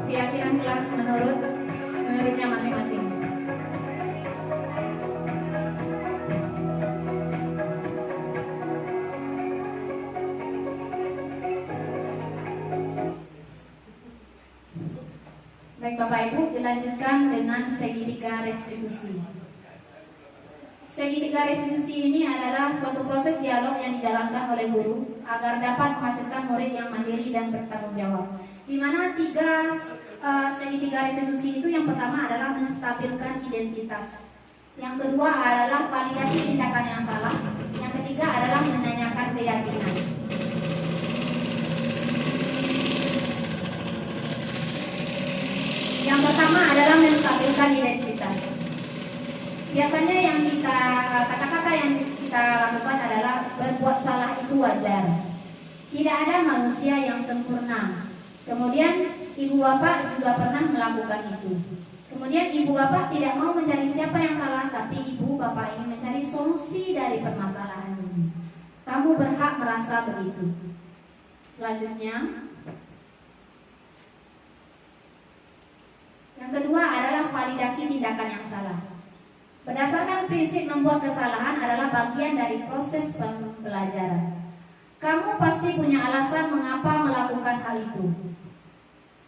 keyakinan kelas menurutnya masing-masing. Baik Bapak Ibu, dilanjutkan dengan segitiga restitusi. Segitiga restitusi ini adalah suatu proses dialog yang dijalankan oleh guru agar dapat menghasilkan murid yang mandiri dan bertanggung jawab. Di mana segitiga restitusi itu yang pertama adalah menstabilkan identitas. Yang kedua adalah validasi tindakan yang salah. Yang ketiga adalah menanyakan keyakinan. Yang pertama adalah menstabilkan identitas. Biasanya yang kata-kata yang kita lakukan adalah berbuat salah itu wajar. Tidak ada manusia yang sempurna. Kemudian ibu bapak juga pernah melakukan itu. Kemudian ibu bapak tidak mau mencari siapa yang salah, tapi ibu bapak ingin mencari solusi dari permasalahan ini. Kamu berhak merasa begitu. Selanjutnya, yang kedua adalah validasi tindakan yang salah. Berdasarkan prinsip membuat kesalahan adalah bagian dari proses pembelajaran. Kamu pasti punya alasan mengapa melakukan hal itu.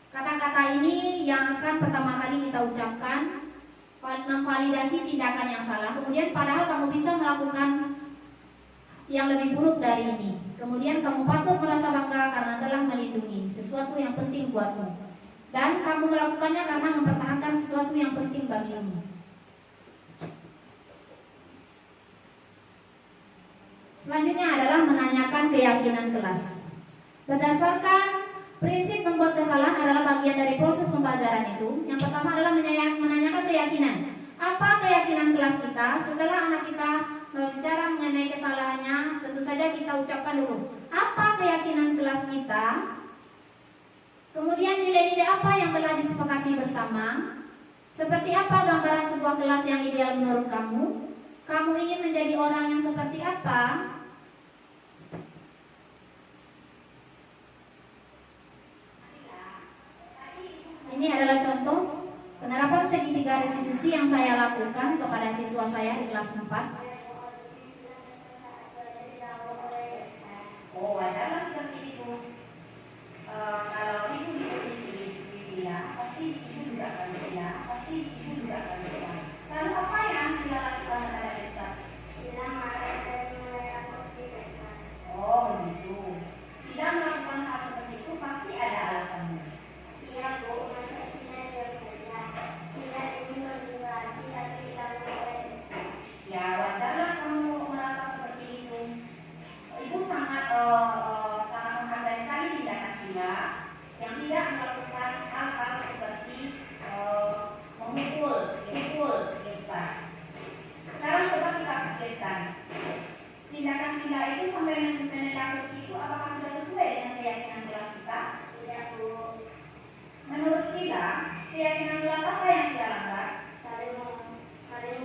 Kata-kata ini yang akan pertama kali kita ucapkan, memvalidasi tindakan yang salah. Kemudian padahal kamu bisa melakukan yang lebih buruk dari ini. Kemudian kamu patut merasa bangga karena telah melindungi sesuatu yang penting buatmu. Dan kamu melakukannya karena mempertahankan sesuatu yang penting bagimu. Selanjutnya adalah menanyakan keyakinan kelas. Berdasarkan Prinsip membuat kesalahan adalah bagian dari proses pembelajaran itu. Yang pertama adalah menanyakan keyakinan. Apa keyakinan kelas kita? Setelah anak kita berbicara mengenai kesalahannya, tentu saja kita ucapkan dulu, apa keyakinan kelas kita? Kemudian nilai-nilai apa yang telah disepakati bersama? Seperti apa gambaran sebuah kelas yang ideal menurut kamu? Kamu ingin menjadi orang yang seperti apa? Ini adalah contoh penerapan segitiga restitusi yang saya lakukan kepada siswa saya di kelas 4. Oh, wajarlah seperti itu. Kalau ibu di posisi dia, pasti ibu juga akan dia, pasti ibu juga akan dia. Lalu apa yang dia lakukan terhadap Ustaz? Tidak marah dan melayani tidak. Oh, begitu. Tidak melakukan hal seperti itu pasti ada alasannya. Iya, Bu. Masa tidak dia saja. Tidak ingin berdua, tidak bilang boleh. Ya, wajarlah kamu merasa seperti itu. Ibu sangat menghargai sekali tindakan Sila yang tidak melakukan hal-hal seperti memukul, Ustaz. Sekarang coba kita pikirkan, tindakan Sila itu sampai menendang kursi itu apakah sudah sesuai dengan keyakinan kelas kita? Tidak, Bu. Menurut Sila, keyakinan kelas apa yang Sila langgar? Saling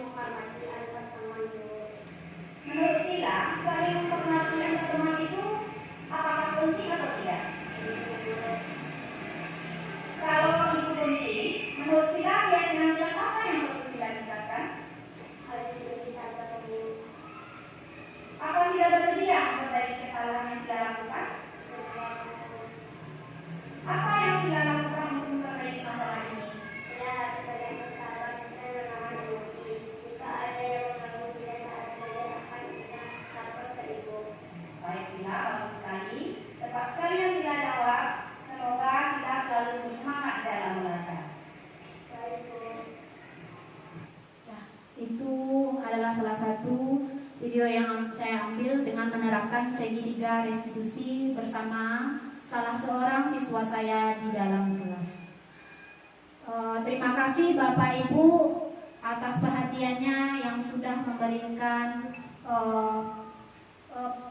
menghormati antar teman, Bu. Menurut Sila, saling menghormati antar teman itu apakah penting atau tidak? Kalau itu penting, menurut Sila keyakinan kelas apa yang perlu Sila tingkatkan? Harus lebih sabar, Bu. Apa Sila bersedia memperbaiki kesalahan yang Sila lakukan? Apa yang Sila lakukan untuk memperbaiki masalah ini? Sila harus banyak bersabar dan menahan emosi. Jika ada yang mengganggu Sila saat belajar akan Sila lapor ke Ibu. Baik Sila, bagus sekali. Tepat sekali yang Sila jawab. Semoga Sila selalu bersemangat dalam belajar. Baik, Bu. Ya, itu adalah salah satu video yang saya ambil dengan menerapkan segitiga restitusi bersama salah seorang siswa saya di dalam kelas. Terima kasih Bapak Ibu atas perhatiannya yang sudah memberikan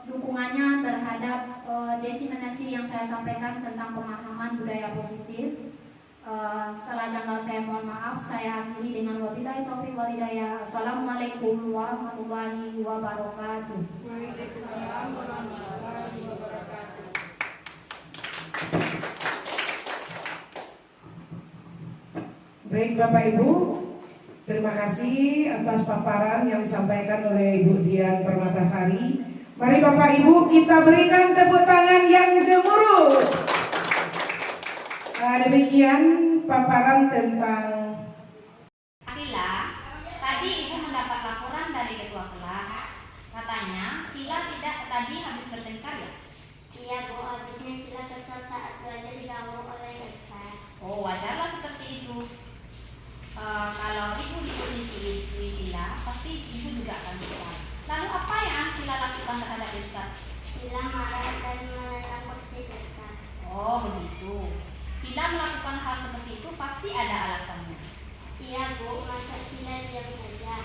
dukungannya terhadap diseminasi yang saya sampaikan tentang pemahaman budaya positif. Salah janggal saya mohon maaf. Saya akhiri dengan wabillahi taufiq wal hidayah. Assalamualaikum warahmatullahi wabarakatuh. Waalaikumsalam warahmatullahi wabarakatuh. Baik Bapak Ibu, terima kasih atas paparan yang disampaikan oleh Ibu Dian Permatasari. Mari Bapak Ibu kita berikan tepuk tangan yang gemuruh. Demikian paparan tentang Sila, tadi Ibu mendapat laporan dari ketua kelas. Katanya Sila tadi habis bertengkar ya? Iya, Bu. Habisnya Sila kesal saat belajar diganggu oleh Ustaz. Oh, wajarlah seperti itu. Kalau Ibu di posisi Sila, pasti Ibu juga akan kesal. Lalu apa yang Sila lakukan terhadap Ustaz? Sila marah dan melayani kursi Ustaz. Oh, begitu. Sila melakukan hal seperti itu pasti ada alasannya. Iya, Bu. Masa Sila diam saja.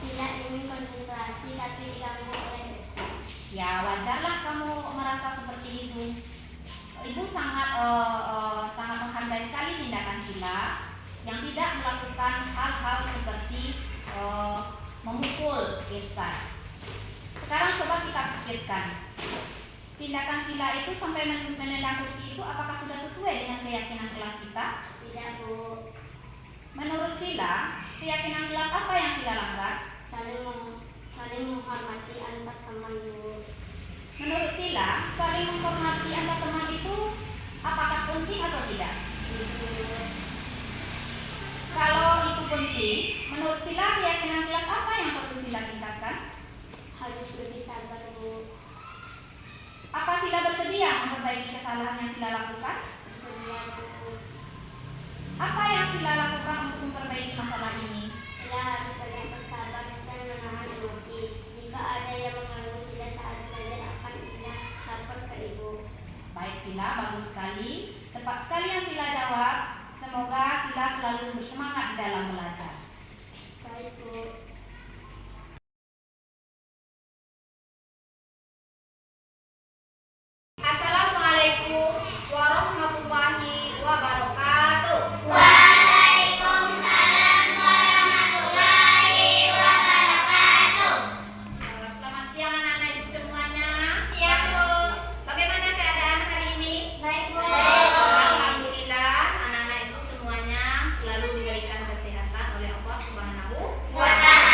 Sila ingin konsentrasi tapi diganggu oleh Ustaz. Ya, wajarlah kamu merasa seperti itu. Ibu sangat menghargai sekali tindakan Sila yang tidak melakukan hal-hal seperti memukul Irsa. Sekarang coba kita pikirkan, tindakan Sila itu sampai menendang kursi itu apakah sudah sesuai dengan keyakinan kelas kita? Tidak, Bu. Menurut Sila, keyakinan kelas apa yang Sila langgar? Saling menghormati antar teman, Bu. Menurut Sila, saling menghormati antar teman itu apakah penting atau tidak? Kalau itu penting, menurut Sila keyakinan kelas apa yang perlu Sila tingkatkan? Harus lebih sabar, Bu. Apa Sila bersedia memperbaiki kesalahan yang Sila lakukan? Bersedia, Bu. Apa yang Sila lakukan untuk memperbaiki masalah ini? Sila harus banyak bersabar dan menahan emosi. Jika ada yang mengganggu Sila saat belajar akan Sila lapor ke Ibu. Baik Sila, bagus sekali. Tepat sekali yang Sila jawab. Semoga Sila selalu bersemangat di dalam belajar. Baik, Bu. Assalamualaikum warahmatullahi wabarakatuh. Waalaikumsalam warahmatullahi wabarakatuh. Selamat siang anak-anak ibu semuanya. Siang, Bu. Bagaimana keadaan hari ini? Baik, Bu. Alhamdulillah anak-anak ibu semuanya selalu diberikan kesehatan oleh Allah Subhanahu Wa ta'ala.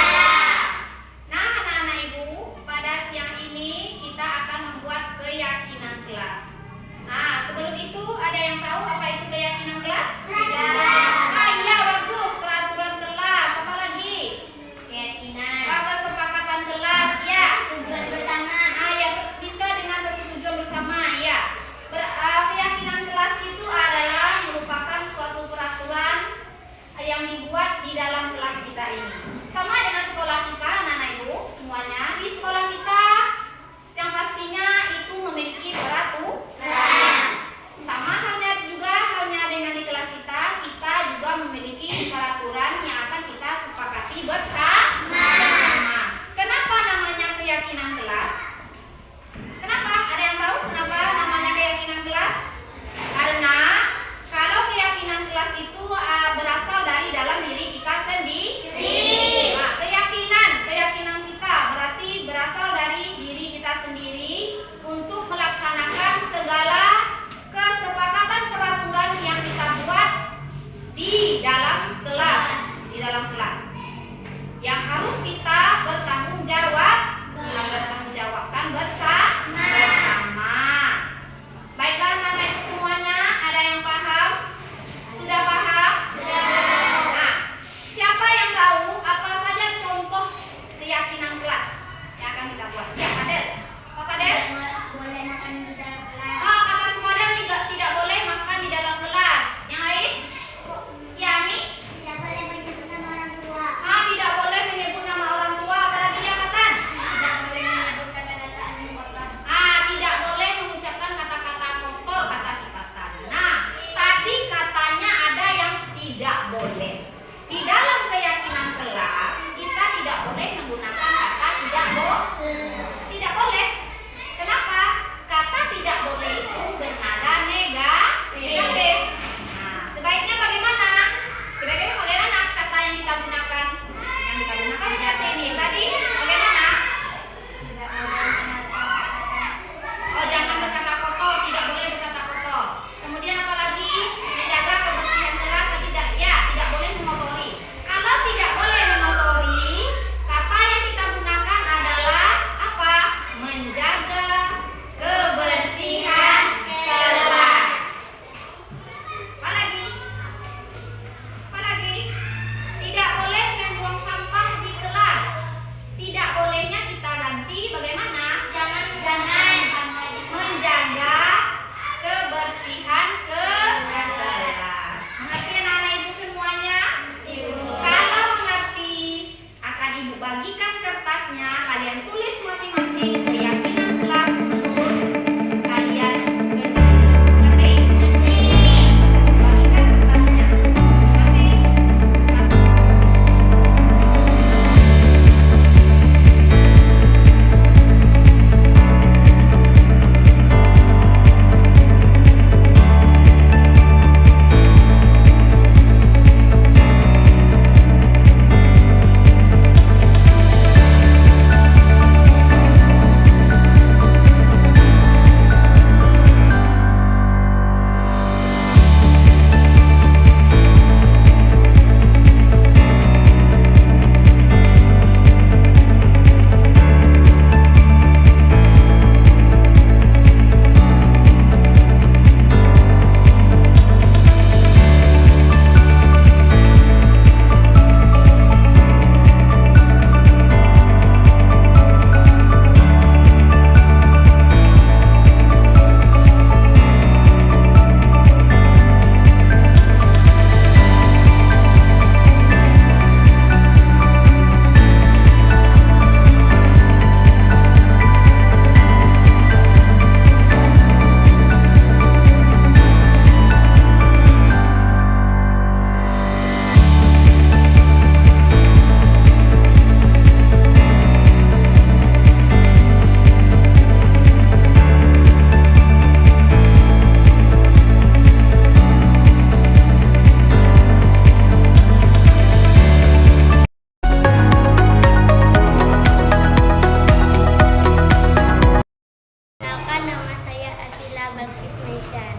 Balkis Maishan.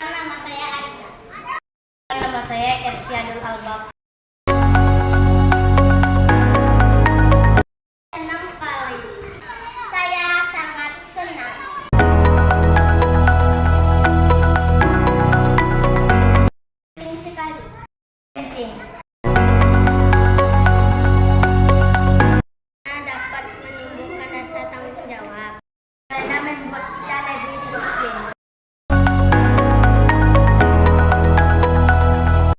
Nama saya Arika. Nama saya Ersyanul Albab.